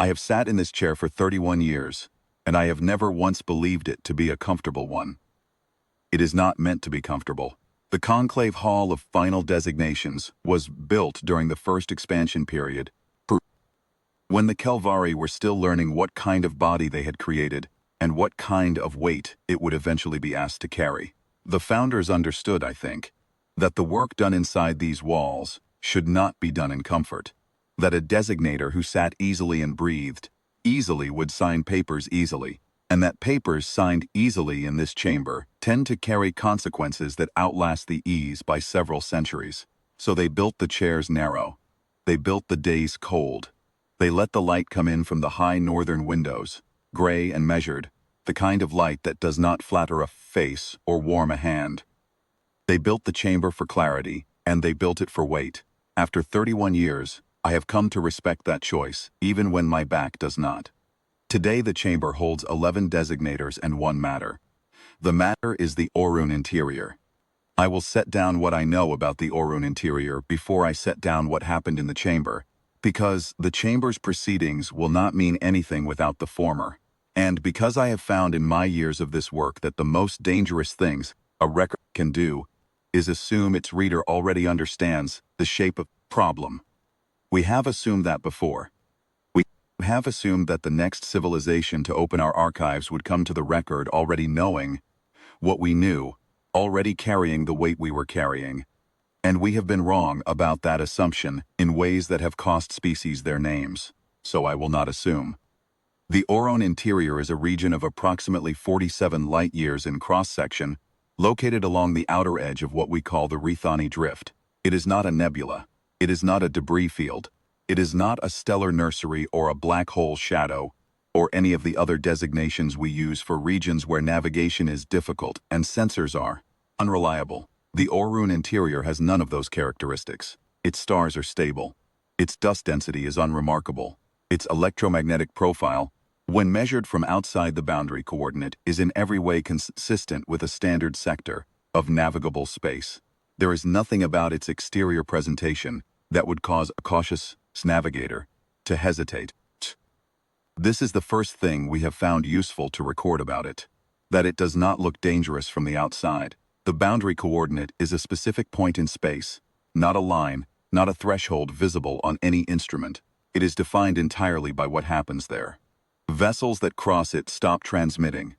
I have sat in this chair for 31 years, and I have never once believed it to be a comfortable one. It is not meant to be comfortable. The conclave hall of final designations was built during the first expansion period, when the Kelvari were still learning what kind of body they had created and what kind of weight it would eventually be asked to carry. The founders understood, I think, that the work done inside these walls should not be done in comfort, that a designator who sat easily and breathed easily would sign papers easily, and that papers signed easily in this chamber tend to carry consequences that outlast the ease by several centuries. So they built the chairs narrow. They built the days cold. They let the light come in from the high northern windows, gray and measured, the kind of light that does not flatter a face or warm a hand. They built the chamber for clarity, and they built it for weight. After 31 years, I have come to respect that choice, even when my back does not. Today the chamber holds 11 designators and 1 matter. The matter is the Oruun interior. I will set down what I know about the Oruun interior before I set down what happened in the chamber, because the chamber's proceedings will not mean anything without the former, and because I have found in my years of this work that the most dangerous things a record can do is assume its reader already understands the shape of the problem. We have assumed that before. We have assumed that the next civilization to open our archives would come to the record already knowing what we knew, already carrying the weight we were carrying. And we have been wrong about that assumption in ways that have cost species their names, so I will not assume. The Oruun interior is a region of approximately 47 light-years in cross-section, located along the outer edge of what we call the Rethani Drift. It is not a nebula. It is not a debris field. It is not a stellar nursery or a black hole shadow, or any of the other designations we use for regions where navigation is difficult and sensors are unreliable. The Oruun interior has none of those characteristics. Its stars are stable. Its dust density is unremarkable. Its electromagnetic profile, when measured from outside the boundary coordinate, is in every way consistent with a standard sector of navigable space. There is nothing about its exterior presentation that would cause a cautious navigator to hesitate. This is the first thing we have found useful to record about it, that it does not look dangerous from the outside. The boundary coordinate is a specific point in space, not a line, not a threshold visible on any instrument. It is defined entirely by what happens there. Vessels that cross it stop transmitting.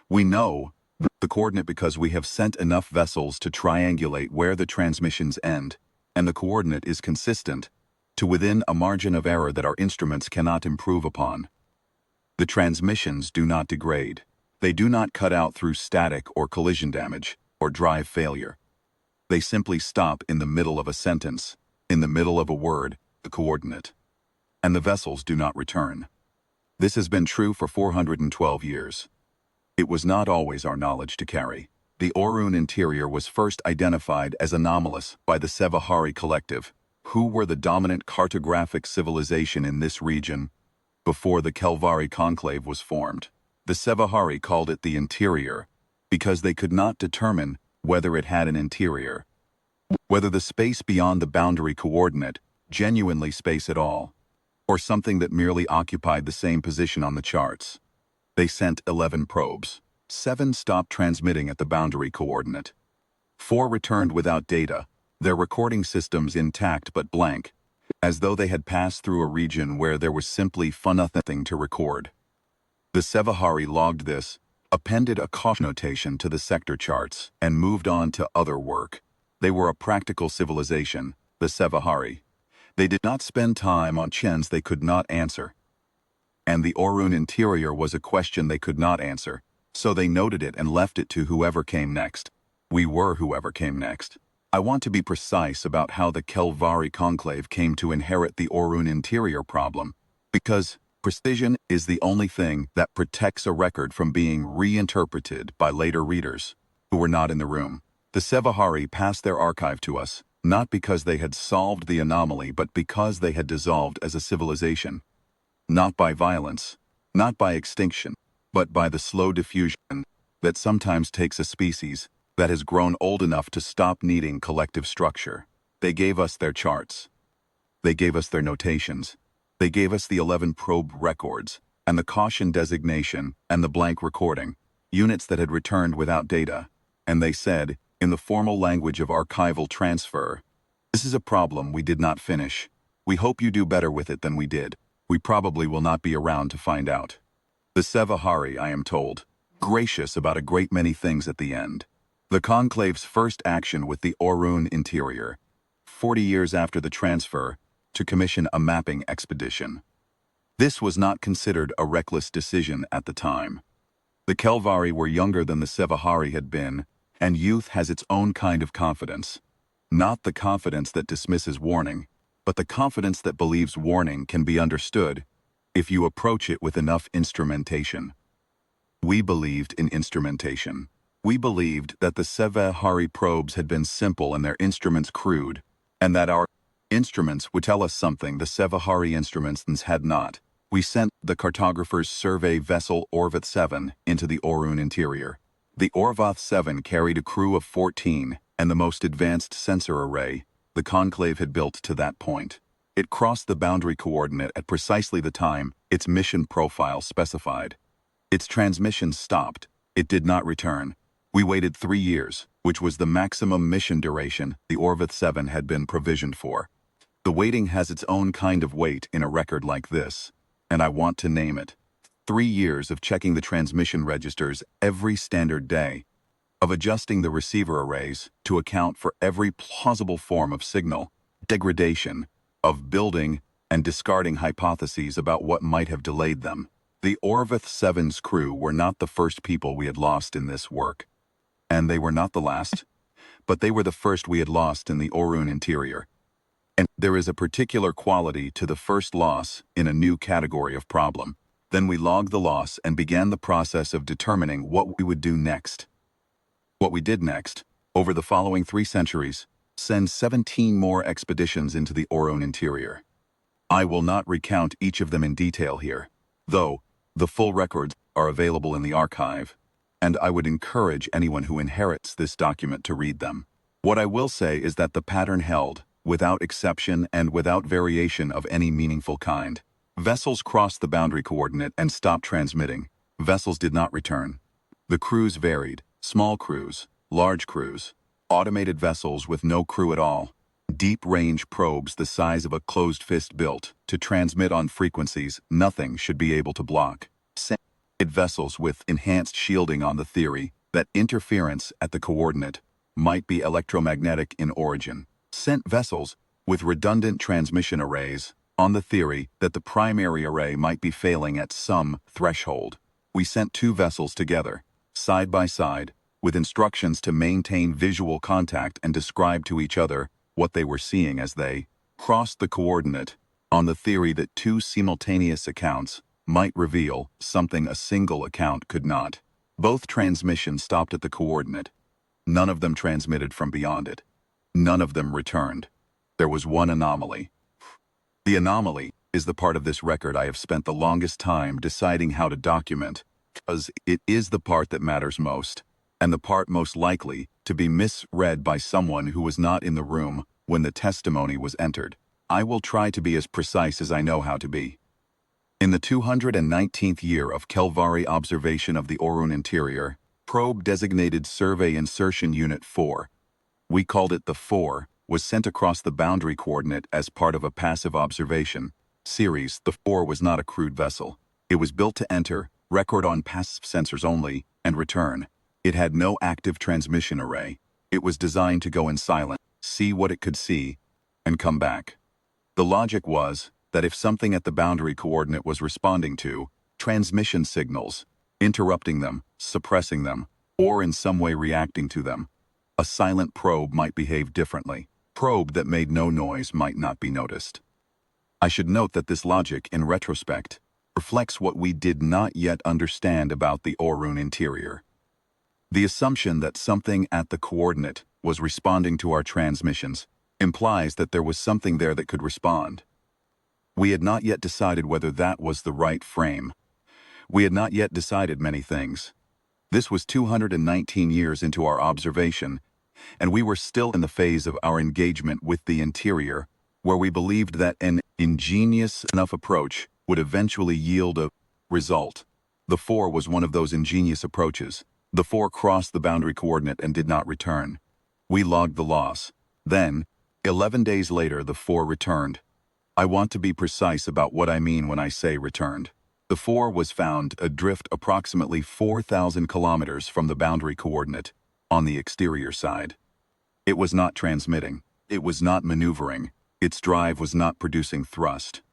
We know the coordinate because we have sent enough vessels to triangulate where the transmissions end, and the coordinate is consistent to within a margin of error that our instruments cannot improve upon. The transmissions do not degrade. They do not cut out through static or collision damage or drive failure. They simply stop in the middle of a sentence, in the middle of a word, the coordinate. And the vessels do not return. This has been true for 412 years. It was not always our knowledge to carry. The Oruun interior was first identified as anomalous by the Sevahari collective, who were the dominant cartographic civilization in this region before the Kelvari conclave was formed. The Sevahari called it the interior because they could not determine whether it had an interior, whether the space beyond the boundary coordinate, genuinely space at all, or something that merely occupied the same position on the charts. They sent 11 probes. 7 stopped transmitting at the boundary coordinate. 4 returned without data, their recording systems intact but blank, as though they had passed through a region where there was simply nothing to record. The Sevahari logged this, appended a caution notation to the sector charts, and moved on to other work. They were a practical civilization, the Sevahari. They did not spend time on questions they could not answer. And the Oruun interior was a question they could not answer, so they noted it and left it to whoever came next. We were whoever came next. I want to be precise about how the Kelvari conclave came to inherit the Oruun interior problem, because precision is the only thing that protects a record from being reinterpreted by later readers who were not in the room. The Sevahari passed their archive to us, not because they had solved the anomaly, but because they had dissolved as a civilization. Not by violence, not by extinction, but by the slow diffusion that sometimes takes a species that has grown old enough to stop needing collective structure. They gave us their charts. They gave us their notations. They gave us the 11 probe records, and the caution designation, and the blank recording, units that had returned without data, and they said, in the formal language of archival transfer, "This is a problem we did not finish. We hope you do better with it than we did. We probably will not be around to find out." The Sevahari, I am told, gracious about a great many things at the end. The Conclave's first action with the Oruun interior, 40 years after the transfer, to commission a mapping expedition. This was not considered a reckless decision at the time. The Kelvari were younger than the Sevahari had been, and youth has its own kind of confidence. Not the confidence that dismisses warning, but the confidence that believes warning can be understood if you approach it with enough instrumentation. We believed in instrumentation. We believed that the Sevahari probes had been simple and their instruments crude, and that our instruments would tell us something the Sevahari instruments had not. We sent the cartographer's survey vessel Orvath 7 into the Oruun interior. The Orvath 7 carried a crew of 14 and the most advanced sensor array the Conclave had built to that point. It crossed the boundary coordinate at precisely the time its mission profile specified. Its transmission stopped. It did not return. We waited 3 years, which was the maximum mission duration the Orvath 7 had been provisioned for. The waiting has its own kind of weight in a record like this, and I want to name it. 3 years of checking the transmission registers every standard day, of adjusting the receiver arrays to account for every plausible form of signal degradation, of building and discarding hypotheses about what might have delayed them. The Orvath 7's crew were not the first people we had lost in this work, and they were not the last, but they were the first we had lost in the Oruun interior. And there is a particular quality to the first loss in a new category of problem. Then we logged the loss and began the process of determining what we would do next. What we did next, over the following 3 centuries, send 17 more expeditions into the Oruun interior. I will not recount each of them in detail here, though the full records are available in the archive, and I would encourage anyone who inherits this document to read them. What I will say is that the pattern held, without exception and without variation of any meaningful kind. Vessels crossed the boundary coordinate and stopped transmitting. Vessels did not return. The crews varied: small crews, large crews, automated vessels with no crew at all, deep-range probes the size of a closed fist built to transmit on frequencies nothing should be able to block. Sent vessels with enhanced shielding on the theory that interference at the coordinate might be electromagnetic in origin. Sent vessels with redundant transmission arrays on the theory that the primary array might be failing at some threshold. We sent 2 vessels together, side by side, with instructions to maintain visual contact and describe to each other what they were seeing as they crossed the coordinate, on the theory that 2 simultaneous accounts might reveal something a single account could not. Both transmissions stopped at the coordinate. None of them transmitted from beyond it. None of them returned. There was one anomaly. The anomaly is the part of this record I have spent the longest time deciding how to document, because it is the part that matters most, and the part most likely to be misread by someone who was not in the room when the testimony was entered. I will try to be as precise as I know how to be. In the 219th year of Kelvari observation of the Oruun interior, probe designated Survey Insertion Unit 4, we called it the 4, was sent across the boundary coordinate as part of a passive observation series. The 4 was not a crewed vessel. It was built to enter, record on passive sensors only, and return. It had no active transmission array. It was designed to go in silent, see what it could see, and come back. The logic was that if something at the boundary coordinate was responding to transmission signals, interrupting them, suppressing them, or in some way reacting to them, a silent probe might behave differently. Probe that made no noise might not be noticed. I should note that this logic, in retrospect, reflects what we did not yet understand about the Oruun interior. The assumption that something at the coordinate was responding to our transmissions implies that there was something there that could respond. We had not yet decided whether that was the right frame. We had not yet decided many things. This was 219 years into our observation, and we were still in the phase of our engagement with the interior where we believed that an ingenious enough approach would eventually yield a result. The 4 was one of those ingenious approaches. The 4 crossed the boundary coordinate and did not return. We logged the loss. Then, 11 days later, the 4 returned. I want to be precise about what I mean when I say returned. The 4 was found adrift approximately 4,000 kilometers from the boundary coordinate, on the exterior side. It was not transmitting. It was not maneuvering. Its drive was not producing thrust.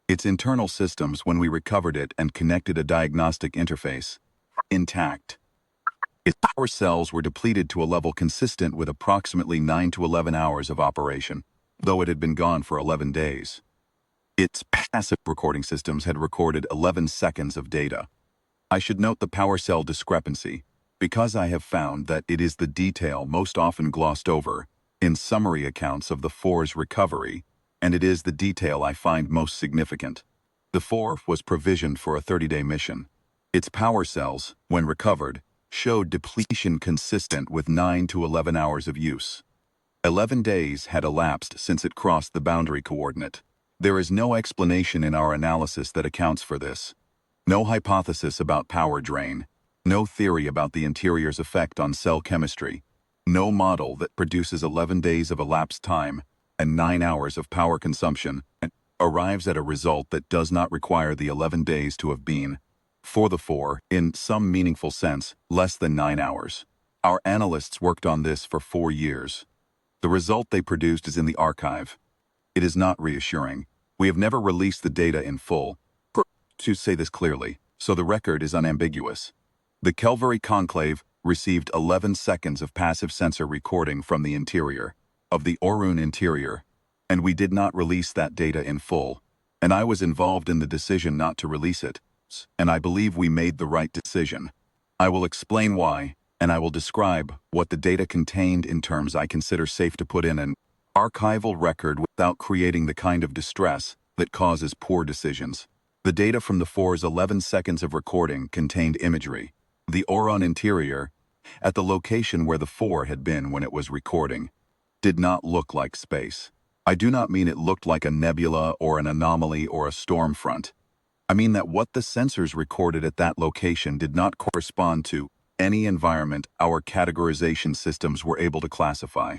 Its internal systems, when we recovered it and connected a diagnostic interface, intact. Its power cells were depleted to a level consistent with approximately 9 to 11 hours of operation, though it had been gone for 11 days. Its passive recording systems had recorded 11 seconds of data. I should note the power cell discrepancy, because I have found that it is the detail most often glossed over in summary accounts of the 4's recovery, and it is the detail I find most significant. The 4 was provisioned for a 30-day mission. Its power cells, when recovered, showed depletion consistent with 9 to 11 hours of use. 11 days had elapsed since it crossed the boundary coordinate. There is no explanation in our analysis that accounts for this. No hypothesis about power drain. No theory about the interior's effect on cell chemistry. No model that produces 11 days of elapsed time and 9 hours of power consumption and arrives at a result that does not require the 11 days to have been, for the 4, in some meaningful sense, less than 9 hours. Our analysts worked on this for 4 years. The result they produced is in the archive. It is not reassuring. We have never released the data in full. To say this clearly, so the record is unambiguous. The Calvary Conclave received 11 seconds of passive sensor recording from the interior, of the Oruun interior, and we did not release that data in full, and I was involved in the decision not to release it, and I believe we made the right decision. I will explain why, and I will describe what the data contained in terms I consider safe to put in an archival record without creating the kind of distress that causes poor decisions. The data from the 4's 11 seconds of recording contained imagery. The Oruun interior, at the location where the 4 had been when it was recording, did not look like space. I do not mean it looked like a nebula or an anomaly or a storm front. I mean that what the sensors recorded at that location did not correspond to any environment our categorization systems were able to classify.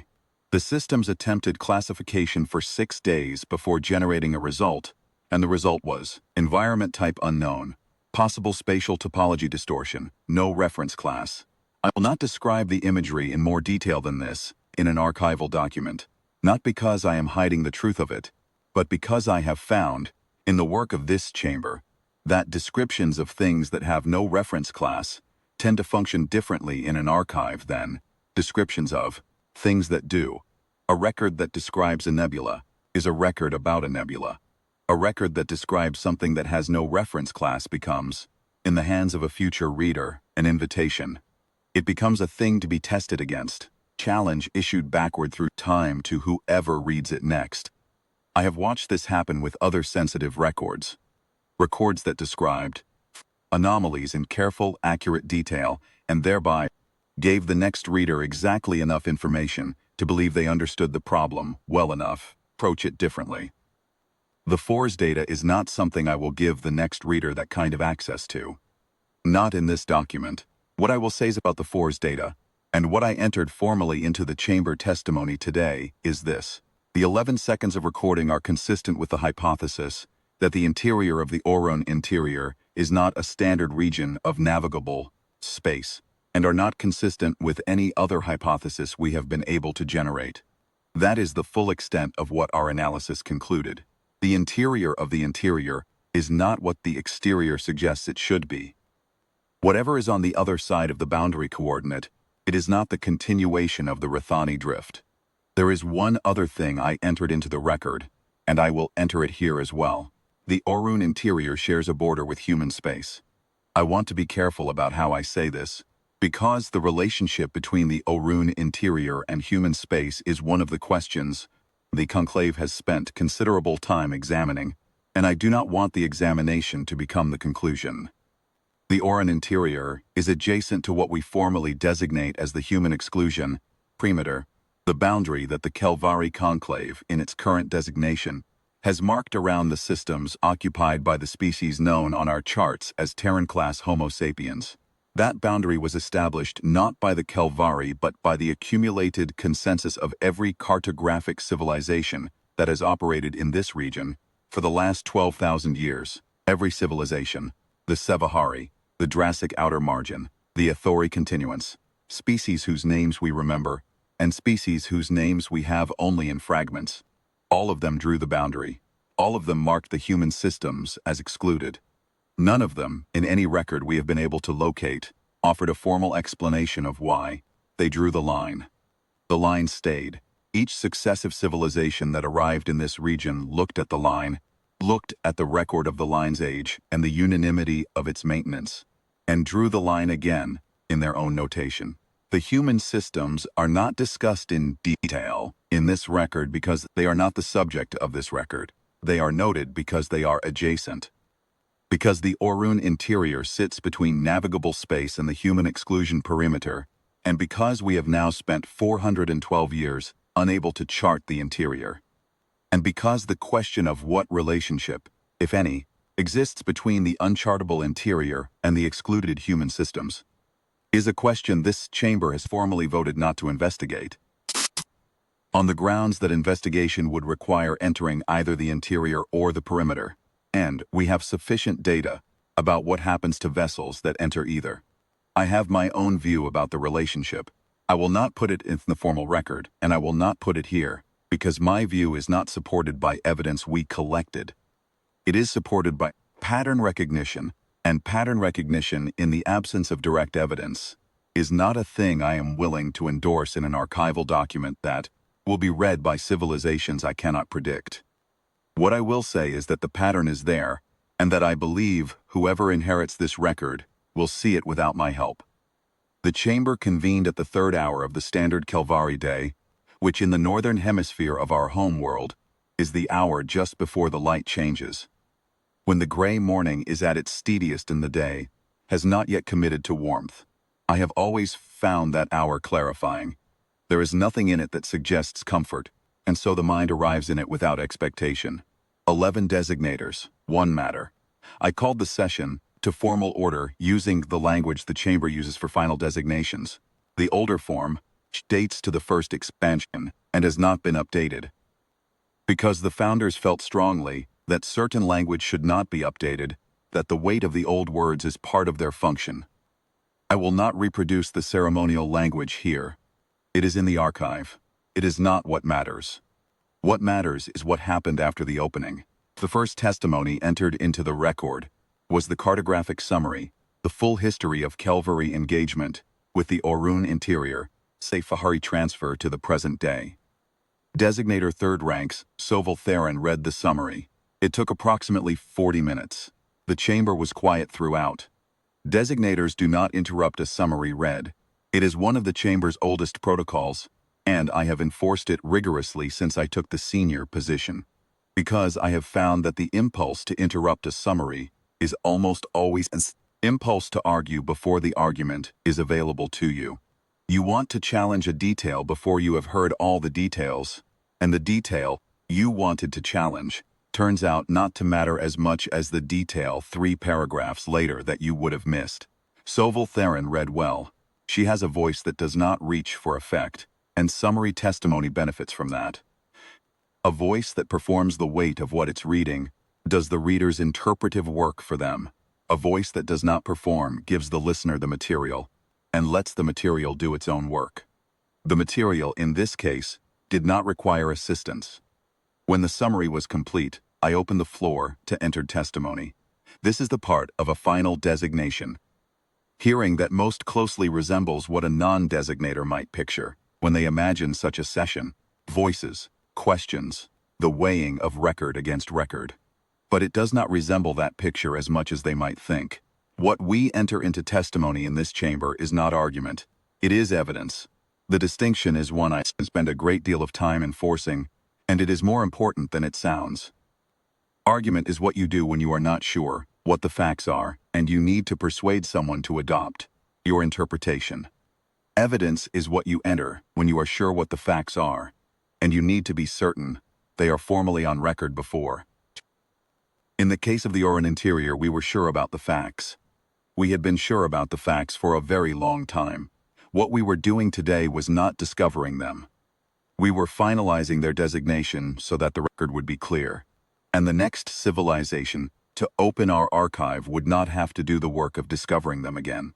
The systems attempted classification for 6 days before generating a result, and the result was environment type unknown, possible spatial topology distortion, no reference class. I will not describe the imagery in more detail than this in an archival document, not because I am hiding the truth of it, but because I have found, in the work of this chamber, that descriptions of things that have no reference class tend to function differently in an archive than descriptions of things that do. A record that describes a nebula is a record about a nebula. A record that describes something that has no reference class becomes, in the hands of a future reader, an invitation. It becomes a thing to be tested against, challenge issued backward through time to whoever reads it next. I have watched this happen with other sensitive records. Records that described anomalies in careful, accurate detail, and thereby gave the next reader exactly enough information to believe they understood the problem well enough, approach it differently. The 4's data is not something I will give the next reader that kind of access to. Not in this document. What I will say is about the 4's data, and what I entered formally into the chamber testimony today, is this. The 11 seconds of recording are consistent with the hypothesis that the interior of the Oruun interior is not a standard region of navigable space, and are not consistent with any other hypothesis we have been able to generate. That is the full extent of what our analysis concluded. The interior of the interior is not what the exterior suggests it should be. Whatever is on the other side of the boundary coordinate, it is not the continuation of the Rathani drift. There is one other thing I entered into the record, and I will enter it here as well. The Oruun interior shares a border with human space. I want to be careful about how I say this, because the relationship between the Oruun interior and human space is one of the questions the conclave has spent considerable time examining, and I do not want the examination to become the conclusion. The Oruun interior is adjacent to what we formally designate as the human exclusion perimeter, The boundary that the Kelvari conclave, in its current designation, has marked around the systems occupied by the species known on our charts as Terran-class Homo sapiens. That boundary was established not by the Kelvari but by the accumulated consensus of every cartographic civilization that has operated in this region for the last 12,000 years. Every civilization, the Sevahari, the Drassic outer margin, the Athori continuance, species whose names we remember, and species whose names we have only in fragments. All of them drew the boundary. All of them marked the human systems as excluded. None of them, in any record we have been able to locate, offered a formal explanation of why they drew the line. The line stayed. Each successive civilization that arrived in this region looked at the line, looked at the record of the line's age and the unanimity of its maintenance, and drew the line again in their own notation. The human systems are not discussed in detail in this record because they are not the subject of this record. They are noted because they are adjacent. Because the Oruun interior sits between navigable space and the human exclusion perimeter, and because we have now spent 412 years unable to chart the interior. And because the question of what relationship, if any, exists between the unchartable interior and the excluded human systems, is a question this chamber has formally voted not to investigate, on the grounds that investigation would require entering either the interior or the perimeter, and we have sufficient data about what happens to vessels that enter either. I have my own view about the relationship. I will not put it in the formal record, and I will not put it here, because my view is not supported by evidence we collected. It is supported by pattern recognition, and pattern recognition in the absence of direct evidence is not a thing I am willing to endorse in an archival document that will be read by civilizations I cannot predict. What I will say is that the pattern is there, and that I believe whoever inherits this record will see it without my help. The chamber convened at the 3rd hour of the standard Kelvari day, which in the northern hemisphere of our home world is the hour just before the light changes, when the gray morning is at its steadiest in the day, has not yet committed to warmth. I have always found that hour clarifying. There is nothing in it that suggests comfort, and so the mind arrives in it without expectation. 11 designators, 1 matter. I called the session to formal order using the language the chamber uses for final designations. The older form dates to the first expansion and has not been updated. Because the founders felt strongly that certain language should not be updated, that the weight of the old words is part of their function. I will not reproduce the ceremonial language here. It is in the archive. It is not what matters. What matters is what happened after the opening. The first testimony entered into the record was the cartographic summary, the full history of Kelvari engagement with the Oruun interior, Sefahari transfer to the present day. Designator 3rd ranks, Soval Theron read the summary. It took approximately 40 minutes. The chamber was quiet throughout. Designators do not interrupt a summary read. It is one of the chamber's oldest protocols, and I have enforced it rigorously since I took the senior position. Because I have found that the impulse to interrupt a summary is almost always an impulse to argue before the argument is available to you. You want to challenge a detail before you have heard all the details, and the detail you wanted to challenge turns out not to matter as much as the detail 3 paragraphs later that you would have missed. Soval Theron read well. She has a voice that does not reach for effect, and summary testimony benefits from that. A voice that performs the weight of what it's reading does the reader's interpretive work for them. A voice that does not perform gives the listener the material, and lets the material do its own work. The material, in this case, did not require assistance. When the summary was complete, I opened the floor to enter testimony. This is the part of a final designation, hearing that most closely resembles what a non-designator might picture when they imagine such a session: voices, questions, the weighing of record against record. But it does not resemble that picture as much as they might think. What we enter into testimony in this chamber is not argument. It is evidence. The distinction is one I spend a great deal of time enforcing, and it is more important than it sounds. Argument is what you do when you are not sure what the facts are, and you need to persuade someone to adopt your interpretation. Evidence is what you enter when you are sure what the facts are, and you need to be certain they are formally on record before. In the case of the Oruun interior, we were sure about the facts. We had been sure about the facts for a very long time. What we were doing today was not discovering them. We were finalizing their designation so that the record would be clear, and the next civilization to open our archive would not have to do the work of discovering them again.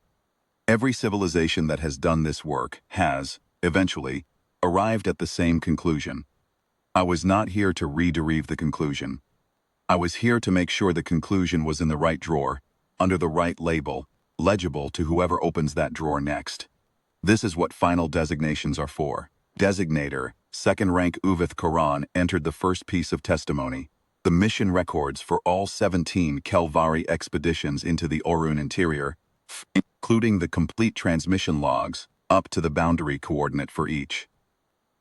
Every civilization that has done this work has, eventually, arrived at the same conclusion. I was not here to rederive the conclusion. I was here to make sure the conclusion was in the right drawer, under the right label, legible to whoever opens that drawer next. This is what final designations are for. Designator, second rank Uvith Karan, entered the first piece of testimony, the mission records for all 17 Kelvari expeditions into the Oruun interior, including the complete transmission logs, up to the boundary coordinate for each.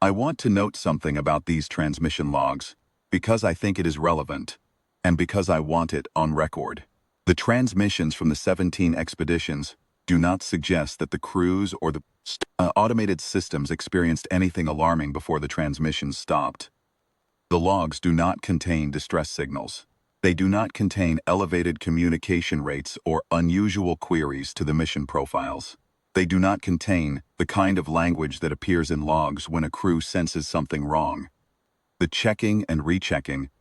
I want to note something about these transmission logs, because I think it is relevant, and because I want it on record. The transmissions from the 17 expeditions do not suggest that the crews or the automated systems experienced anything alarming before the transmissions stopped. The logs do not contain distress signals. They do not contain elevated communication rates or unusual queries to the mission profiles. They do not contain the kind of language that appears in logs when a crew senses something wrong. The checking and rechecking,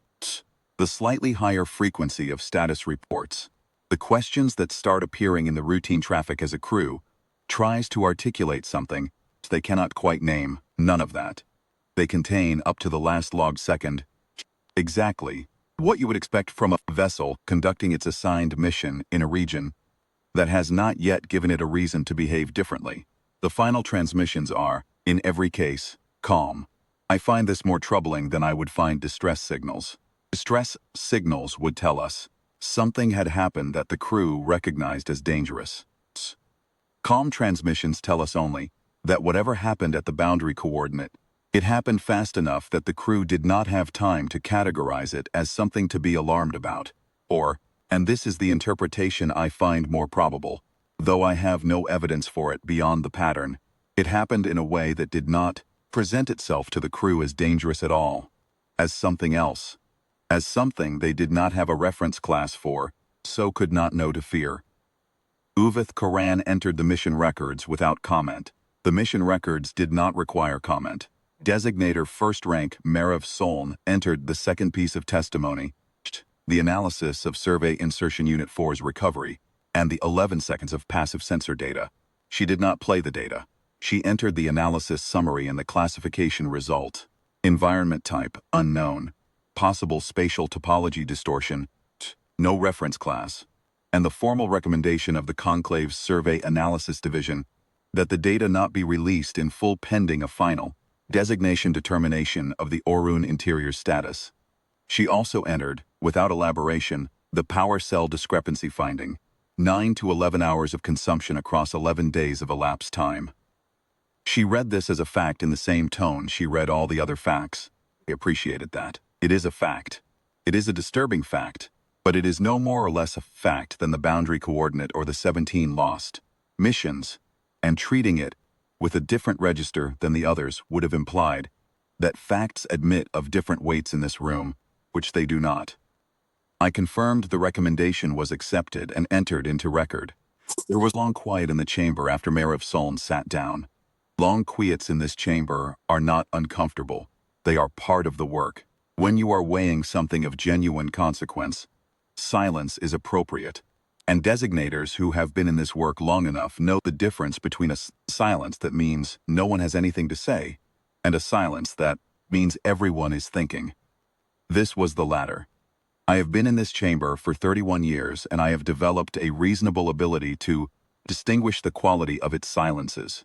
the slightly higher frequency of status reports, the questions that start appearing in the routine traffic as a crew tries to articulate something they cannot quite name, none of that. They contain, up to the last log second, exactly what you would expect from a vessel conducting its assigned mission in a region that has not yet given it a reason to behave differently. The final transmissions are, in every case, calm. I find this more troubling than I would find distress signals. Distress signals would tell us something had happened that the crew recognized as dangerous. Calm transmissions tell us only that whatever happened at the boundary coordinate, it happened fast enough that the crew did not have time to categorize it as something to be alarmed about. Or, and this is the interpretation I find more probable, though I have no evidence for it beyond the pattern, it happened in a way that did not present itself to the crew as dangerous at all, as something else, as something they did not have a reference class for, so could not know to fear. Uvith Karan entered the mission records without comment. The mission records did not require comment. Designator first rank Merav Soln entered the second piece of testimony, the analysis of Survey Insertion Unit 4's recovery, and the 11 seconds of passive sensor data. She did not play the data. She entered the analysis summary and the classification result. Environment type, unknown. Possible spatial topology distortion, no reference class. And the formal recommendation of the Conclave's Survey Analysis Division that the data not be released in full pending a final designation determination of the Oruun interior status. She also entered, without elaboration, the power cell discrepancy finding, 9 to 11 hours of consumption across 11 days of elapsed time. She read this as a fact in the same tone she read all the other facts. I appreciated that. It is a fact. It is a disturbing fact, but it is no more or less a fact than the boundary coordinate or the 17 lost missions, and treating it with a different register than the others would have implied that facts admit of different weights in this room, which they do not. I confirmed the recommendation was accepted and entered into record. There was long quiet in the chamber after Merav Soln sat down. Long quiets in this chamber are not uncomfortable. They are part of the work. When you are weighing something of genuine consequence, silence is appropriate. And designators who have been in this work long enough know the difference between a silence that means no one has anything to say, and a silence that means everyone is thinking. This was the latter. I have been in this chamber for 31 years, and I have developed a reasonable ability to distinguish the quality of its silences.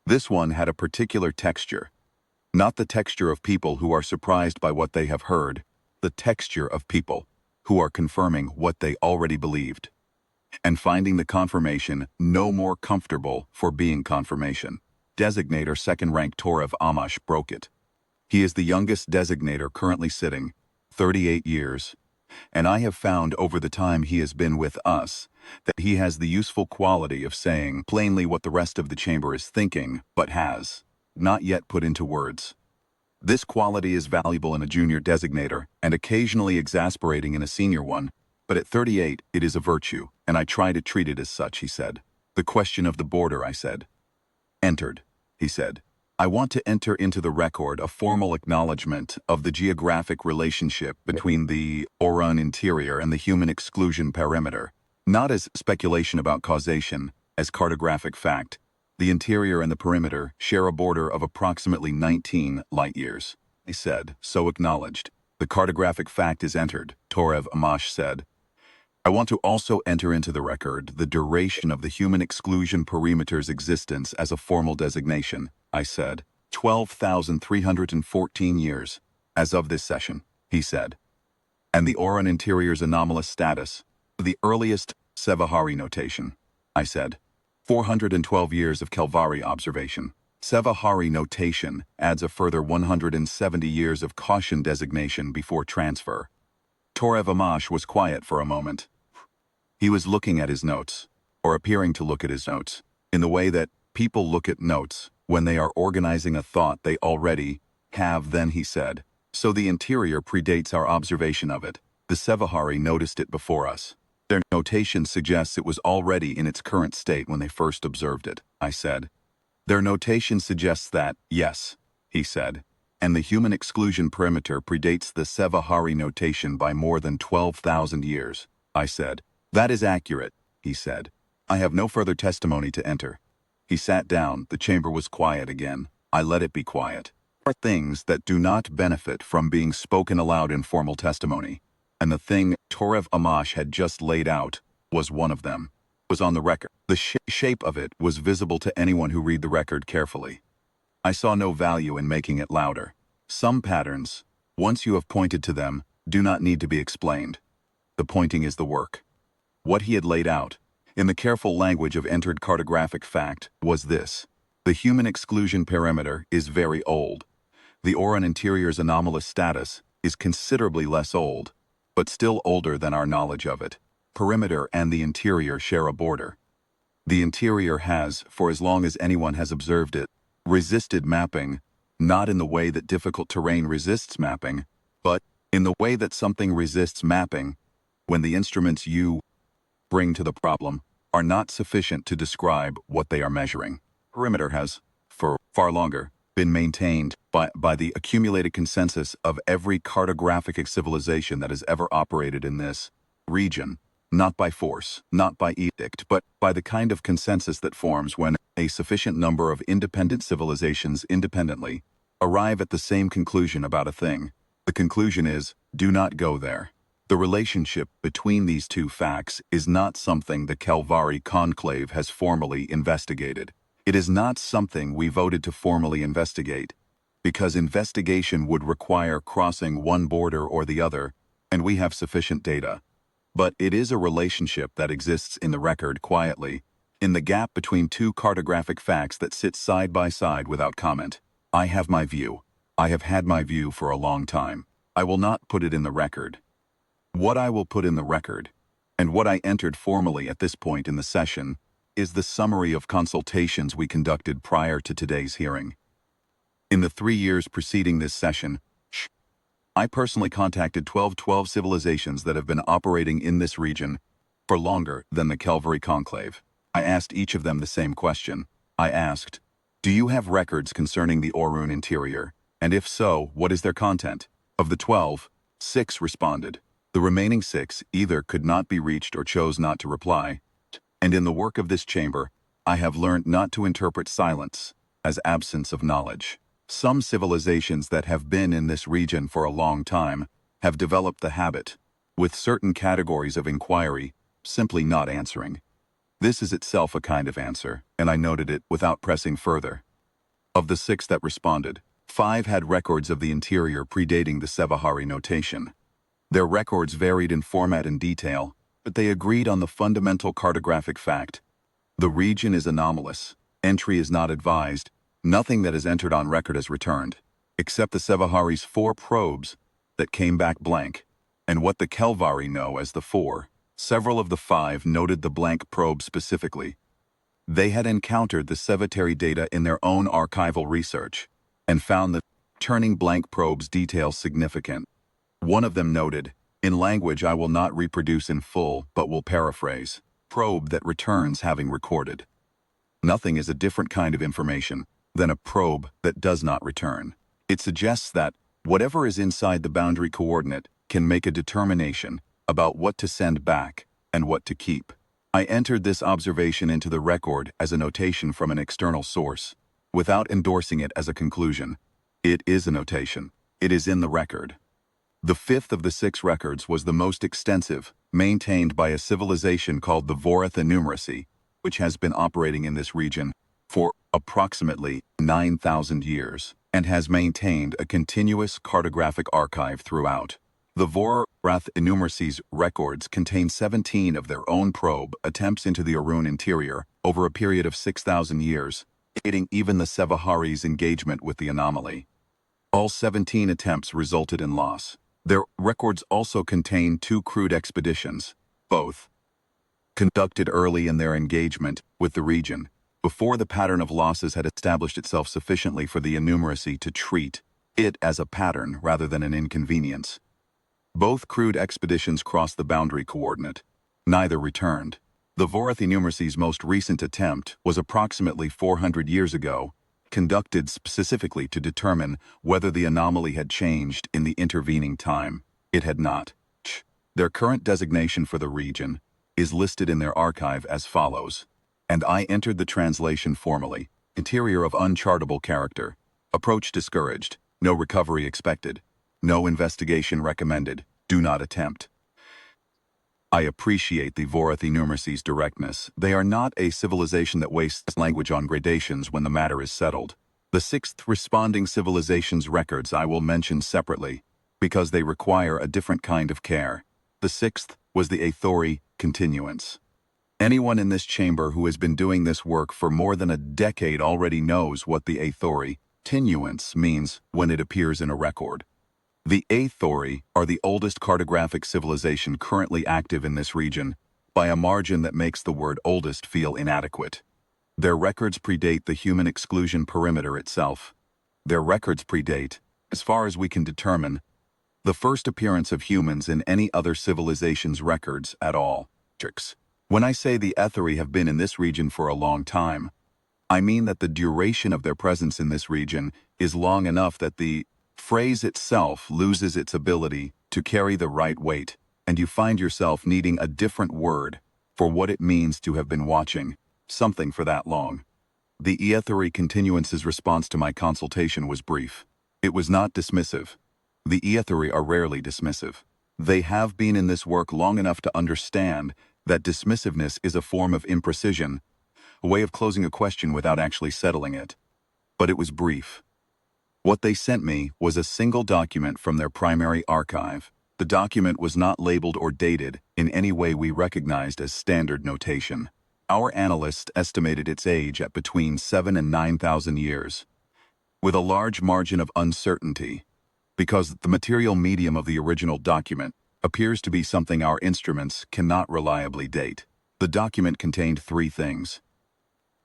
This one had a particular texture. Not the texture of people who are surprised by what they have heard, the texture of people who are confirming what they already believed, and finding the confirmation no more comfortable for being confirmation. Designator second rank Torev Amash broke it. He is the youngest designator currently sitting, 38 years. And I have found over the time he has been with us that he has the useful quality of saying plainly what the rest of the chamber is thinking, but has not yet put into words. This quality is valuable in a junior designator and occasionally exasperating in a senior one, but at 38 it is a virtue, and I try to treat it as such, he said. The question of the border, I said. Entered, he said. I want to enter into the record a formal acknowledgement of the geographic relationship between the Oruun interior and the human exclusion perimeter, not as speculation about causation, as cartographic fact. The interior and the perimeter share a border of approximately 19 light-years. I said, so acknowledged. The cartographic fact is entered, Torev Amash said. I want to also enter into the record the duration of the human exclusion perimeter's existence as a formal designation, I said. 12,314 years, as of this session, he said. And the Oruun interior's anomalous status, the earliest Sevahari notation, I said. 412 years of Kelvari observation. Sevahari notation adds a further 170 years of caution designation before transfer. Torev Amash was quiet for a moment. He was looking at his notes, or appearing to look at his notes, in the way that people look at notes when they are organizing a thought they already have. Then he said, so the interior predates our observation of it. The Sevahari noticed it before us. Their notation suggests it was already in its current state when they first observed it, I said. Their notation suggests that, yes, he said, and the human exclusion perimeter predates the Sevahari notation by more than 12,000 years, I said. That is accurate, he said. I have no further testimony to enter. He sat down. The chamber was quiet again. I let it be quiet. There are things that do not benefit from being spoken aloud in formal testimony, and the thing Torev Amash had just laid out was one of them. It was on the record. The shape of it was visible to anyone who read the record carefully. I saw no value in making it louder. Some patterns, once you have pointed to them, do not need to be explained. The pointing is the work. What he had laid out, in the careful language of entered cartographic fact, was this. The human exclusion perimeter is very old. The Oruun interior's anomalous status is considerably less old, but still older than our knowledge of it. Perimeter and the interior share a border. The interior has, for as long as anyone has observed it, resisted mapping, not in the way that difficult terrain resists mapping, but in the way that something resists mapping when the instruments you bring to the problem are not sufficient to describe what they are measuring. Perimeter has, for far longer, been maintained by the accumulated consensus of every cartographic civilization that has ever operated in this region, not by force, not by edict, but by the kind of consensus that forms when a sufficient number of independent civilizations independently arrive at the same conclusion about a thing. The conclusion is, do not go there. The relationship between these two facts is not something the Kelvari conclave has formally investigated. It is not something we voted to formally investigate, because investigation would require crossing one border or the other, and we have sufficient data. But it is a relationship that exists in the record quietly, in the gap between two cartographic facts that sit side by side without comment. I have my view. I have had my view for a long time. I will not put it in the record. What I will put in the record, and what I entered formally at this point in the session, is the summary of consultations we conducted prior to today's hearing. In the 3 years preceding this session, I personally contacted 12 civilizations that have been operating in this region for longer than the Kelvari conclave. I asked each of them the same question. I asked, do you have records concerning the Oruun interior? And if so, what is their content? Of the 12, 6 responded. The remaining 6 either could not be reached or chose not to reply. And in the work of this chamber, I have learned not to interpret silence as absence of knowledge. Some civilizations that have been in this region for a long time have developed the habit, with certain categories of inquiry, simply not answering. This is itself a kind of answer, and I noted it without pressing further. Of the 6 that responded, 5 had records of the interior predating the Sevahari notation. Their records varied in format and detail, but they agreed on the fundamental cartographic fact. The region is anomalous, entry is not advised, nothing that is entered on record is returned, except the Sevahari's 4 probes that came back blank. and what the Kelvari know as the Four. Several of the five noted the blank probe specifically. They had encountered the cemetery data in their own archival research and found that turning blank probes details significant. One of them noted, in language I will not reproduce in full but will paraphrase, probe that returns having recorded. Nothing is a different kind of information than a probe that does not return. It suggests that whatever is inside the boundary coordinate can make a determination about what to send back and what to keep. I entered this observation into the record as a notation from an external source, without endorsing it as a conclusion. It is a notation. It is in the record. The fifth of the 6 records was the most extensive, maintained by a civilization called the Vorath Enumeracy, which has been operating in this region for approximately 9,000 years and has maintained a continuous cartographic archive throughout. The Vorath Enumeracy's records contain 17 of their own probe attempts into the Oruun interior over a period of 6,000 years, indicating even the Sevahari's engagement with the anomaly. All 17 attempts resulted in loss. Their records also contain 2 crewed expeditions, both conducted early in their engagement with the region, before the pattern of losses had established itself sufficiently for the Enumeracy to treat it as a pattern rather than an inconvenience. Both crewed expeditions crossed the boundary coordinate. Neither returned. The Vorath Enumeracy's most recent attempt was approximately 400 years ago, conducted specifically to determine whether the anomaly had changed in the intervening time. It had not. Their current designation for the region is listed in their archive as follows, and I entered the translation formally. Interior of unchartable character. Approach discouraged. No recovery expected. No investigation recommended. Do not attempt. I appreciate the Vorath Enumeracy's directness. They are not a civilization that wastes language on gradations when the matter is settled. The 6th responding civilization's records I will mention separately, because they require a different kind of care. The 6th was the Aethori continuance. Anyone in this chamber who has been doing this work for more than a decade already knows what the Aethori continuance means when it appears in a record. The Aethori are the oldest cartographic civilization currently active in this region, by a margin that makes the word oldest feel inadequate. Their records predate the human exclusion perimeter itself. Their records predate, as far as we can determine, the first appearance of humans in any other civilization's records at all. When I say the Aethori have been in this region for a long time, I mean that the duration of their presence in this region is long enough that the phrase itself loses its ability to carry the right weight, and you find yourself needing a different word for what it means to have been watching something for that long. The Aethori continuance's response to my consultation was brief. It was not dismissive. The Aethori are rarely dismissive. They have been in this work long enough to understand that dismissiveness is a form of imprecision, a way of closing a question without actually settling it. But it was brief. What they sent me was a single document from their primary archive. The document was not labeled or dated in any way we recognized as standard notation. Our analyst estimated its age at between 7,000 and 9,000 years, with a large margin of uncertainty, because the material medium of the original document appears to be something our instruments cannot reliably date. The document contained 3 things.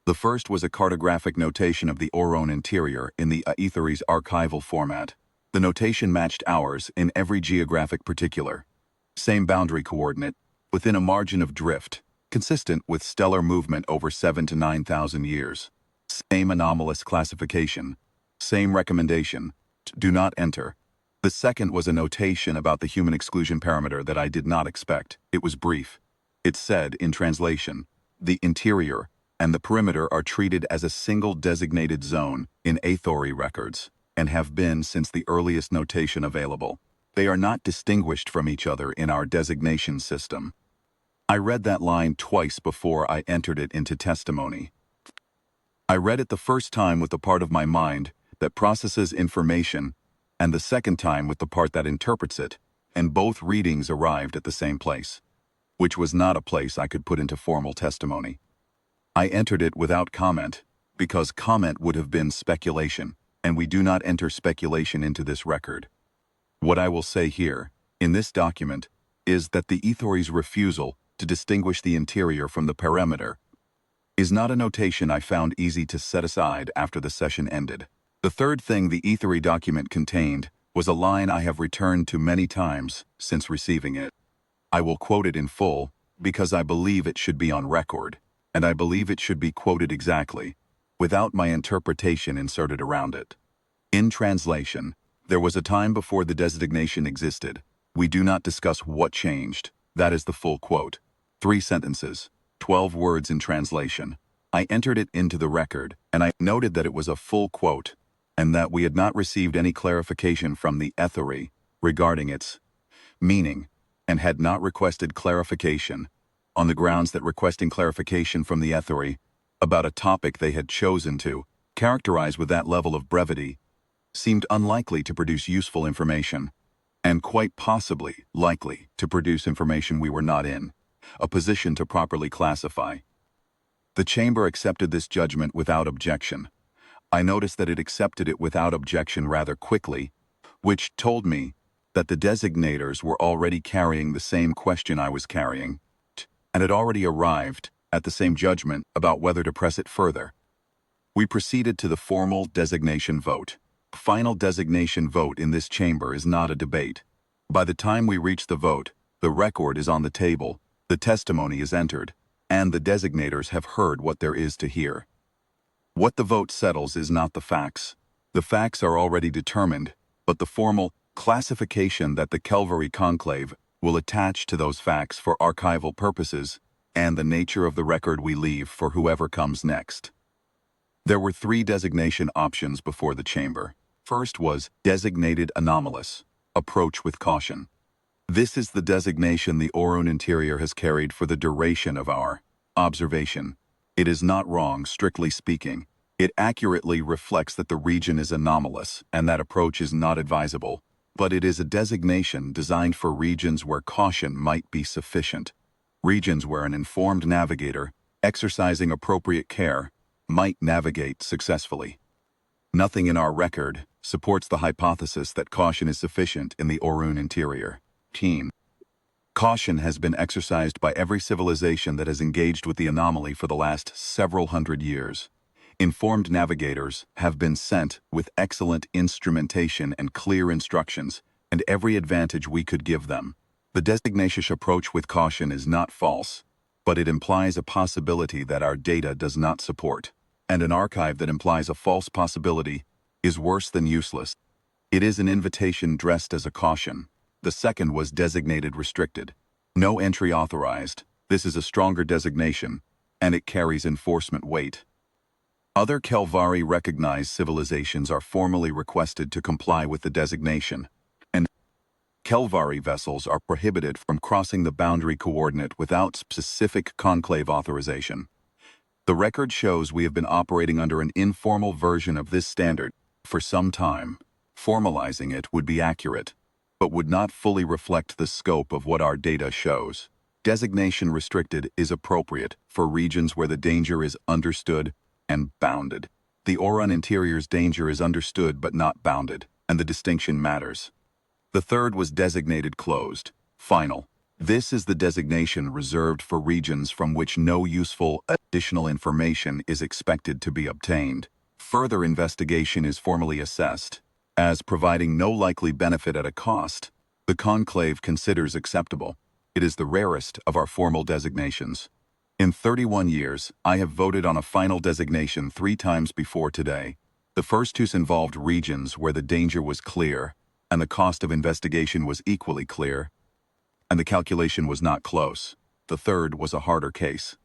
The first was a cartographic notation of the Oruun interior in the Aethori's archival format. The notation matched ours in every geographic particular. Same boundary coordinate, within a margin of drift, consistent with stellar movement over 7,000 to 9,000 years. Same anomalous classification. Same recommendation. Do not enter. The second was a notation about the human exclusion parameter that I did not expect. It was brief. It said, in translation, the interior and the perimeter are treated as a single designated zone in Aethori records, and have been since the earliest notation available. They are not distinguished from each other in our designation system. I read that line twice before I entered it into testimony. I read it the first time with the part of my mind that processes information, and the second time with the part that interprets it, and both readings arrived at the same place, which was not a place I could put into formal testimony. I entered it without comment, because comment would have been speculation, and we do not enter speculation into this record. What I will say here in this document is that the Ethori's refusal to distinguish the interior from the perimeter is not a notation I found easy to set aside after the session ended. The third thing the Ethori document contained was a line I have returned to many times since receiving it. I will quote it in full because I believe it should be on record, and I believe it should be quoted exactly, without my interpretation inserted around it. In translation, there was a time before the designation existed. We do not discuss what changed. That is the full quote. 3 sentences, 12 words in translation. I entered it into the record, and I noted that it was a full quote, and that we had not received any clarification from the Ethori regarding its meaning, and had not requested clarification, on the grounds that requesting clarification from the Ethori about a topic they had chosen to characterize with that level of brevity seemed unlikely to produce useful information, and quite possibly likely to produce information we were not in a position to properly classify. The Chamber accepted this judgment without objection. I noticed that it accepted it without objection rather quickly, which told me that the designators were already carrying the same question I was carrying, and had already arrived at the same judgment about whether to press it further. We proceeded to the formal designation vote. Final designation vote in this chamber is not a debate. By the time we reach the vote, the record is on the table, the testimony is entered, and the designators have heard what there is to hear. What the vote settles is not the facts. The facts are already determined, but the formal classification that the Calvary Conclave will attach to those facts for archival purposes, and the nature of the record we leave for whoever comes next. There were 3 designation options before the chamber. First was designated anomalous, approach with caution. This is the designation the Oruun interior has carried for the duration of our observation. It is not wrong, strictly speaking. It accurately reflects that the region is anomalous and that approach is not advisable, but it is a designation designed for regions where caution might be sufficient. Regions where an informed navigator, exercising appropriate care, might navigate successfully. Nothing in our record supports the hypothesis that caution is sufficient in the Oruun interior. Caution has been exercised by every civilization that has engaged with the anomaly for the last several hundred years. Informed navigators have been sent with excellent instrumentation and clear instructions, and every advantage we could give them. The designation approach with caution is not false, but it implies a possibility that our data does not support, and an archive that implies a false possibility is worse than useless. It is an invitation dressed as a caution. The second was designated restricted. No entry authorized. This is a stronger designation, and it carries enforcement weight. Other Calvary recognized civilizations are formally requested to comply with the designation, and Calvary vessels are prohibited from crossing the boundary coordinate without specific conclave authorization. The record shows we have been operating under an informal version of this standard for some time. Formalizing it would be accurate, but would not fully reflect the scope of what our data shows. Designation restricted is appropriate for regions where the danger is understood and bounded. The Oruun interior's danger is understood but not bounded, and the distinction matters. The third was designated closed, final. This is the designation reserved for regions from which no useful additional information is expected to be obtained. Further investigation is formally assessed as providing no likely benefit at a cost. The conclave considers acceptable. It is the rarest of our formal designations. In 31 years, I have voted on a final designation 3 times before today. The first 2 involved regions where the danger was clear, and the cost of investigation was equally clear, and the calculation was not close. The third was a harder case.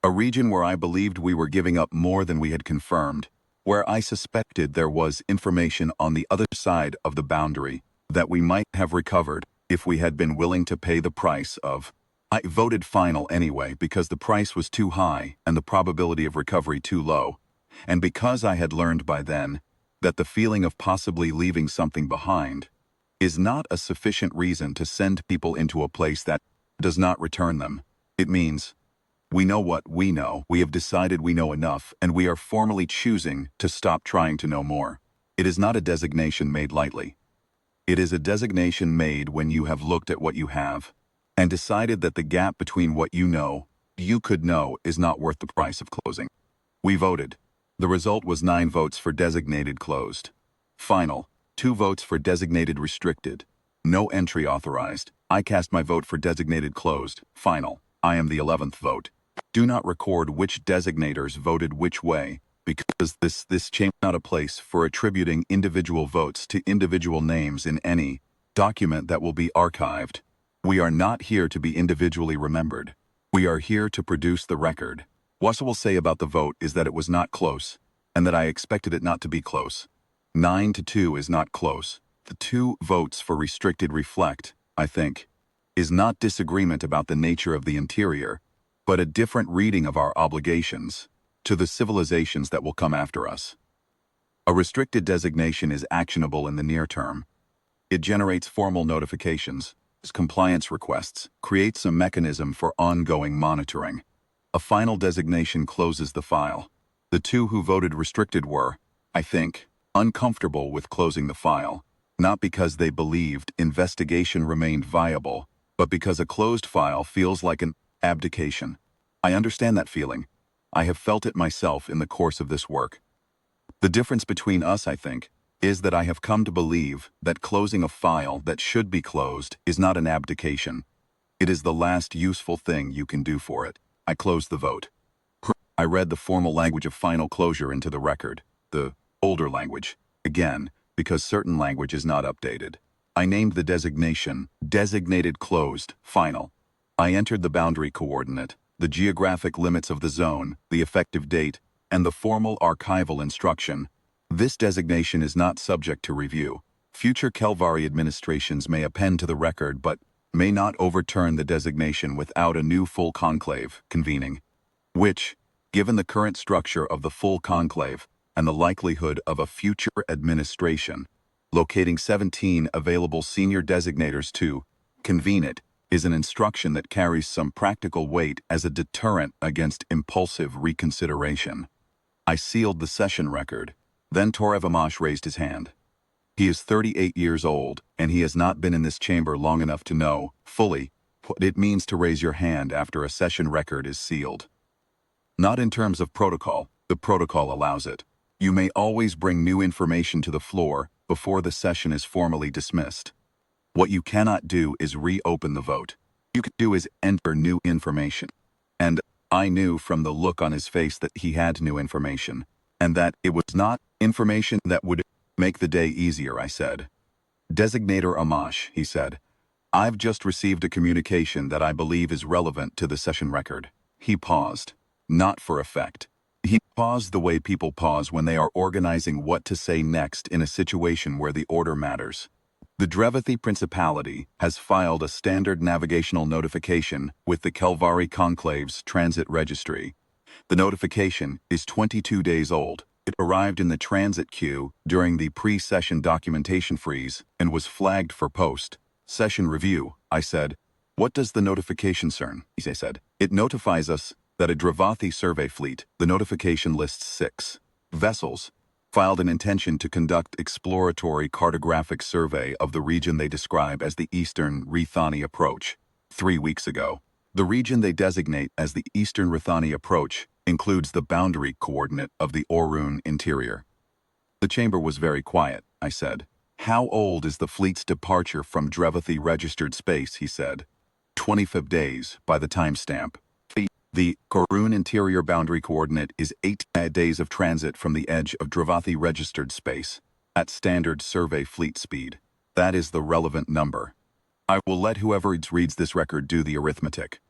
A region where I believed we were giving up more than we had confirmed, where I suspected there was information on the other side of the boundary that we might have recovered if we had been willing to pay the price of. I voted final anyway because the price was too high and the probability of recovery too low, and because I had learned by then that the feeling of possibly leaving something behind is not a sufficient reason to send people into a place that does not return them. It means we know what we know, we have decided we know enough, and we are formally choosing to stop trying to know more. It is not a designation made lightly. It is a designation made when you have looked at what you have and decided that the gap between what you could know is not worth the price of closing. We voted. The result was 9 votes for designated closed. Final, 2 votes for designated restricted. No entry authorized. I cast my vote for designated closed. Final, I am the 11th vote. Do not record which designators voted which way, because this chamber is not a place for attributing individual votes to individual names in any document that will be archived. We are not here to be individually remembered. We are here to produce the record. What I will say about the vote is that it was not close, and that I expected it not to be close. 9-2 is not close. The 2 votes for restricted reflect, I think, is not disagreement about the nature of the interior, but a different reading of our obligations to the civilizations that will come after us. A restricted designation is actionable in the near term. It generates formal notifications, compliance requests, creates a mechanism for ongoing monitoring. A final designation closes the file. The 2 who voted restricted were, I think, uncomfortable with closing the file, not because they believed investigation remained viable, but because a closed file feels like an abdication. I understand that feeling. I have felt it myself in the course of this work. The difference between us, I think, is that I have come to believe that closing a file that should be closed is not an abdication. It is the last useful thing you can do for it. I closed the vote. I read the formal language of final closure into the record, the older language, again, because certain language is not updated. I named the designation designated closed, final. I entered the boundary coordinate, the geographic limits of the zone, the effective date, and the formal archival instruction. This designation is not subject to review. Future Kelvari administrations may append to the record but may not overturn the designation without a new full conclave convening, which, given the current structure of the full conclave and the likelihood of a future administration, locating 17 available senior designators to convene it, is an instruction that carries some practical weight as a deterrent against impulsive reconsideration. I sealed the session record. Then Torev Amash raised his hand. He is 38 years old, and he has not been in this chamber long enough to know, fully, what it means to raise your hand after a session record is sealed. Not in terms of protocol. The protocol allows it. You may always bring new information to the floor before the session is formally dismissed. What you cannot do is reopen the vote. You can do is enter new information. And I knew from the look on his face that he had new information, and that it was not information that would make the day easier, I said. Designator Amash, he said, I've just received a communication that I believe is relevant to the session record. He paused. Not for effect. He paused the way people pause when they are organizing what to say next in a situation where the order matters. The Drevathi Principality has filed a standard navigational notification with the Kelvari Conclave's transit registry. The notification is 22 days old. It arrived in the transit queue during the pre-session documentation freeze and was flagged for post-session review. I said, what does the notification concern? He said, it notifies us that a Drevathi survey fleet, the notification lists 6 vessels, filed an intention to conduct exploratory cartographic survey of the region they describe as the Eastern Rethani Approach 3 weeks ago. The region they designate as the Eastern Rethani Approach includes the boundary coordinate of the Oruun interior. The chamber was very quiet, I said. How old is the fleet's departure from Drevathi registered space, he said. 25 days by the timestamp. The Oruun interior boundary coordinate is 8 days of transit from the edge of Drevathi registered space, at standard survey fleet speed. That is the relevant number. I will let whoever reads this record do the arithmetic.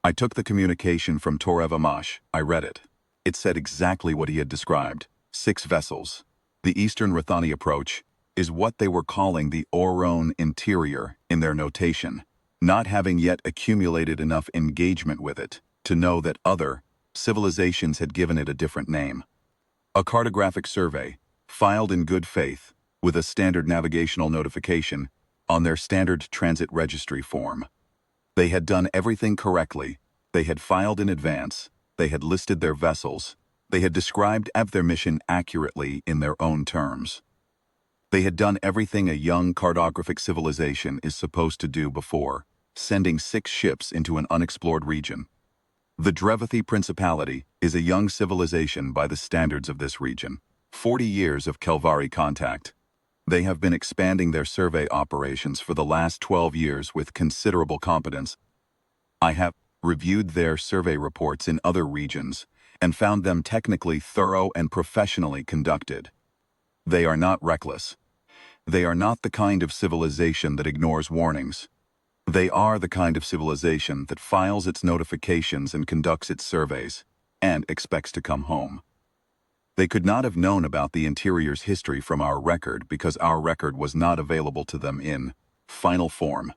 I took the communication from Torev Amash. I read it. It said exactly what he had described. 6 vessels. The Eastern Rethani Approach is what they were calling the Oruun interior in their notation, not having yet accumulated enough engagement with it to know that other civilizations had given it a different name. A cartographic survey, filed in good faith, with a standard navigational notification on their standard transit registry form. They had done everything correctly. They had filed in advance. They had listed their vessels. They had described their mission accurately in their own terms. They had done everything a young cartographic civilization is supposed to do before, sending 6 ships into an unexplored region. The Drevathi Principality is a young civilization by the standards of this region. 40 years of Kelvari contact. They have been expanding their survey operations for the last 12 years with considerable competence. I have reviewed their survey reports in other regions and found them technically thorough and professionally conducted. They are not reckless. They are not the kind of civilization that ignores warnings. They are the kind of civilization that files its notifications and conducts its surveys, and expects to come home. They could not have known about the interior's history from our record because our record was not available to them in final form.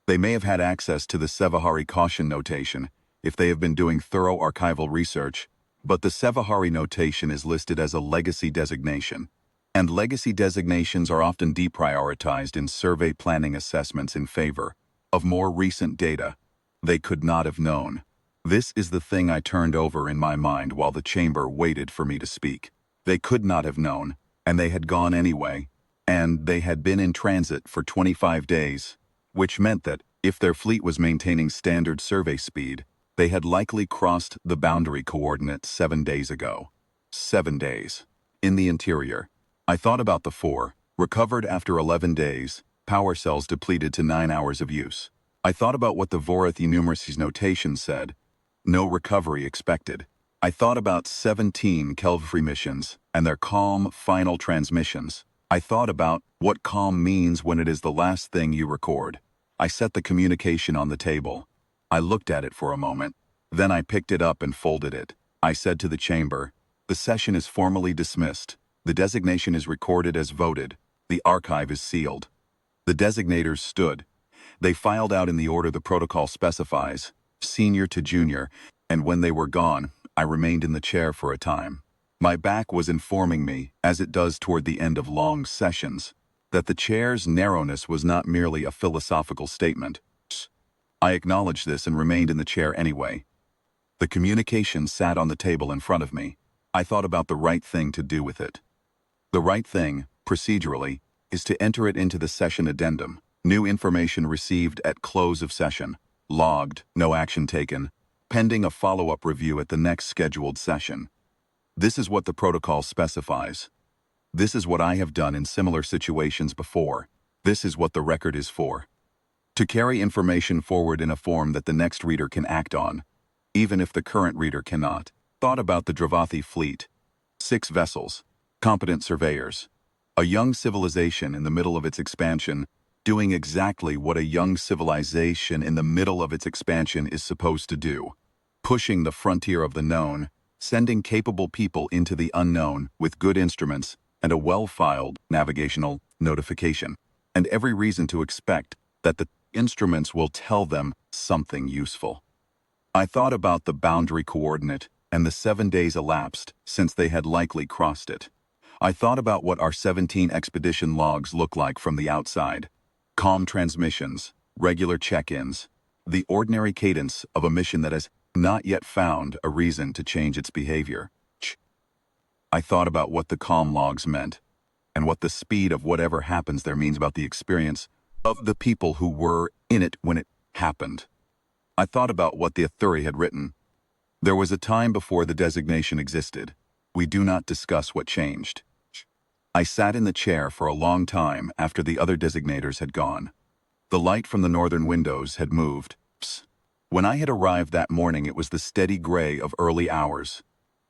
They may have had access to the Sevahari caution notation if they have been doing thorough archival research, but the Sevahari notation is listed as a legacy designation, and legacy designations are often deprioritized in survey planning assessments in favor of more recent data. They could not have known. This is the thing I turned over in my mind while the chamber waited for me to speak. They could not have known, and they had gone anyway, and they had been in transit for 25 days, which meant that, if their fleet was maintaining standard survey speed, they had likely crossed the boundary coordinate 7 days ago. 7 days. In the interior. I thought about the 4, recovered after 11 days, power cells depleted to 9 hours of use. I thought about what the Vorathi numeracy's notation said, no recovery expected. I thought about 17 Kelvfree missions and their calm, final transmissions. I thought about what calm means when it is the last thing you record. I set the communication on the table. I looked at it for a moment. Then I picked it up and folded it. I said to the chamber, the session is formally dismissed. The designation is recorded as voted. The archive is sealed. The designators stood. They filed out in the order the protocol specifies, senior to junior, and when they were gone, I remained in the chair for a time. My back was informing me, as it does toward the end of long sessions, that the chair's narrowness was not merely a philosophical statement. I acknowledged this and remained in the chair anyway. The communication sat on the table in front of me. I thought about the right thing to do with it. The right thing, procedurally, is to enter it into the session addendum. New information received at close of session. Logged, no action taken. Pending a follow-up review at the next scheduled session. This is what the protocol specifies. This is what I have done in similar situations before. This is what the record is for. To carry information forward in a form that the next reader can act on, even if the current reader cannot. Thought about the Drevathi fleet. 6 vessels. Competent surveyors. A young civilization in the middle of its expansion, doing exactly what a young civilization in the middle of its expansion is supposed to do. Pushing the frontier of the known, sending capable people into the unknown with good instruments and a well-filed navigational notification, and every reason to expect that the instruments will tell them something useful. I thought about the boundary coordinate and the 7 days elapsed since they had likely crossed it. I thought about what our 17 expedition logs look like from the outside. Calm transmissions, regular check-ins, the ordinary cadence of a mission that has not yet found a reason to change its behavior. I thought about what the calm logs meant, and what the speed of whatever happens there means about the experience of the people who were in it when it happened. I thought about what the Athuri had written. There was a time before the designation existed. We do not discuss what changed. I sat in the chair for a long time after the other designators had gone. The light from the northern windows had moved. When I had arrived that morning, it was the steady gray of early hours.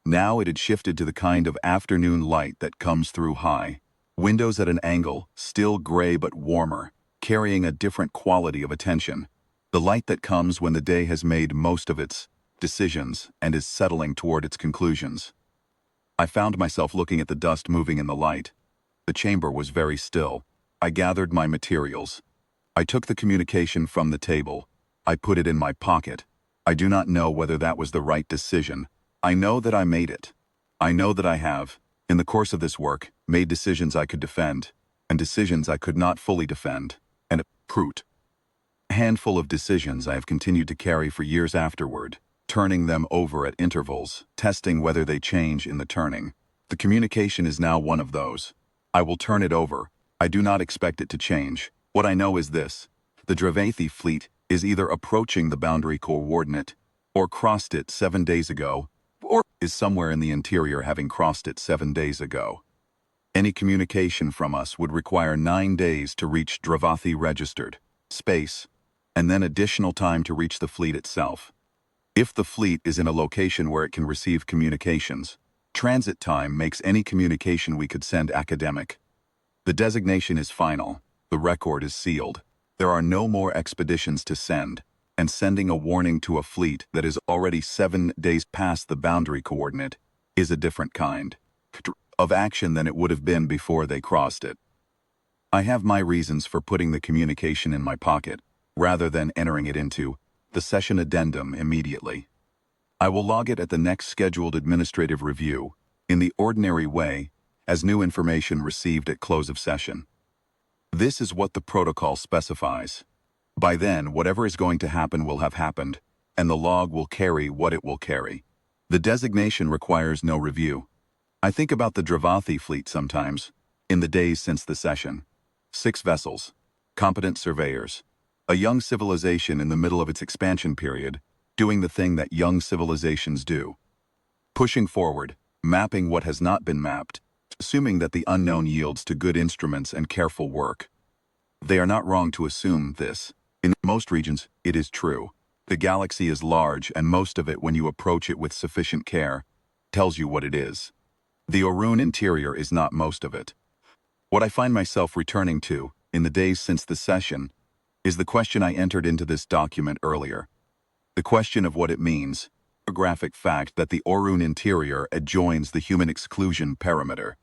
Now it had shifted to the kind of afternoon light that comes through high. Windows at an angle, still gray but warmer, carrying a different quality of attention. The light that comes when the day has made most of its decisions and is settling toward its conclusions. I found myself looking at the dust moving in the light. The chamber was very still. I gathered my materials. I took the communication from the table. I put it in my pocket. I do not know whether that was the right decision. I know that I made it. I know that I have, in the course of this work, made decisions I could defend, and decisions I could not fully defend, and a handful of decisions I have continued to carry for years afterward, turning them over at intervals, testing whether they change in the turning. The communication is now one of those. I will turn it over. I do not expect it to change. What I know is this. The Dravathi fleet is either approaching the boundary coordinate, or crossed it 7 days ago, or is somewhere in the interior having crossed it 7 days ago. Any communication from us would require 9 days to reach Dravathi registered space, and then additional time to reach the fleet itself. If the fleet is in a location where it can receive communications, transit time makes any communication we could send academic. The designation is final. The record is sealed. There are no more expeditions to send, and sending a warning to a fleet that is already 7 days past the boundary coordinate is a different kind of action than it would have been before they crossed it. I have my reasons for putting the communication in my pocket, rather than entering it into the session addendum immediately. I will log it at the next scheduled administrative review, in the ordinary way, as new information received at close of session. This is what the protocol specifies. By then, whatever is going to happen will have happened, and the log will carry what it will carry. The designation requires no review. I think about the Dravathi fleet sometimes, in the days since the session. 6 vessels, competent surveyors, a young civilization in the middle of its expansion period, doing the thing that young civilizations do. Pushing forward, mapping what has not been mapped, assuming that the unknown yields to good instruments and careful work. They are not wrong to assume this. In most regions, it is true. The galaxy is large, and most of it, when you approach it with sufficient care, tells you what it is. The Oruun interior is not most of it. What I find myself returning to, in the days since the session, is the question I entered into this document earlier. The question of what it means, a graphic fact that the Oruun interior adjoins the human exclusion perimeter.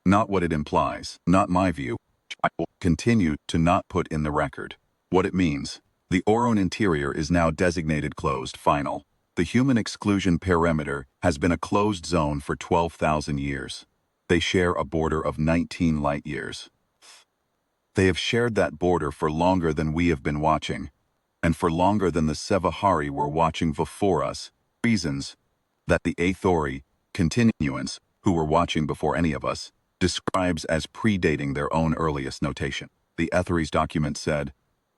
Not what it implies, not my view. I will continue to not put in the record. What it means, the Oruun interior is now designated closed final. The human exclusion perimeter has been a closed zone for 12,000 years. They share a border of 19 light years. They have shared that border for longer than we have been watching, and for longer than the Sevahari were watching before us, reasons that the Aethori, continuance, who were watching before any of us, describes as predating their own earliest notation. The Aethori's document said,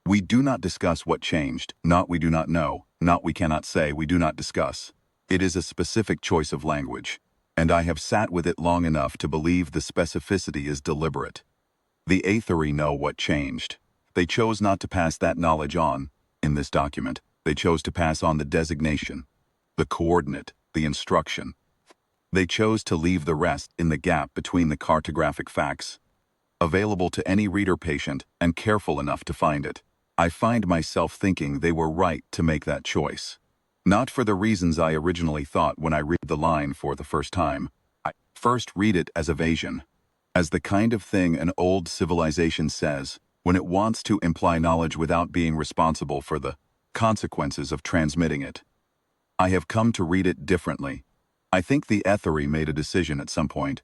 "We do not discuss what changed, not we do not know, not we cannot say, we do not discuss." It is a specific choice of language, and I have sat with it long enough to believe the specificity is deliberate. The Aethori know what changed. They chose not to pass that knowledge on, in this document. They chose to pass on the designation, the coordinate, the instruction. They chose to leave the rest in the gap between the cartographic facts, available to any reader patient and careful enough to find it. I find myself thinking they were right to make that choice. Not for the reasons I originally thought when I read the line for the first time. I first read it as evasion, as the kind of thing an old civilization says when it wants to imply knowledge without being responsible for the consequences of transmitting it. I have come to read it differently. I think the Aethori made a decision at some point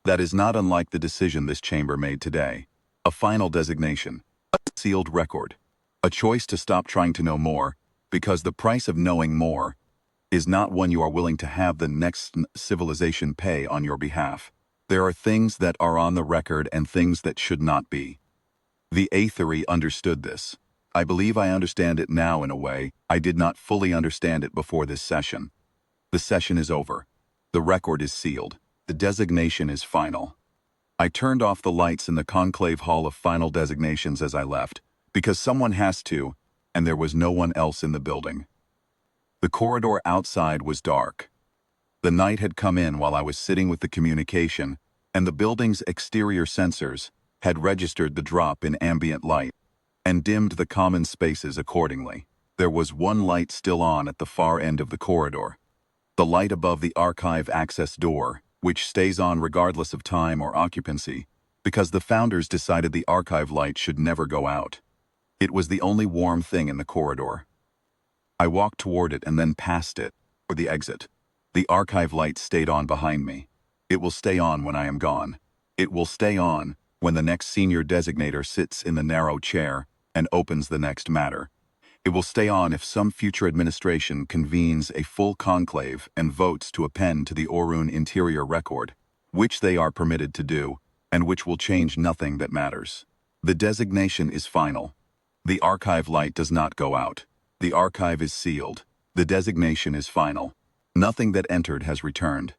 that is not unlike the decision this chamber made today. A final designation, a sealed record, a choice to stop trying to know more, because the price of knowing more is not one you are willing to have the next civilization pay on your behalf. There are things that are on the record and things that should not be. The Aethori understood this. I believe I understand it now in a way I did not fully understand it before this session. The session is over. The record is sealed. The designation is final. I turned off the lights in the conclave hall of final designations as I left, because someone has to, and there was no one else in the building. The corridor outside was dark. The night had come in while I was sitting with the communication, and the building's exterior sensors had registered the drop in ambient light and dimmed the common spaces accordingly. There was one light still on at the far end of the corridor. The light above the archive access door, which stays on regardless of time or occupancy, because the founders decided the archive light should never go out. It was the only warm thing in the corridor. I walked toward it and then past it, for the exit. The archive light stayed on behind me. It will stay on when I am gone. It will stay on when the next senior designator sits in the narrow chair and opens the next matter. It will stay on if some future administration convenes a full conclave and votes to append to the Oruun interior record, which they are permitted to do, and which will change nothing that matters. The designation is final. The archive light does not go out. The archive is sealed. The designation is final. Nothing that entered has returned.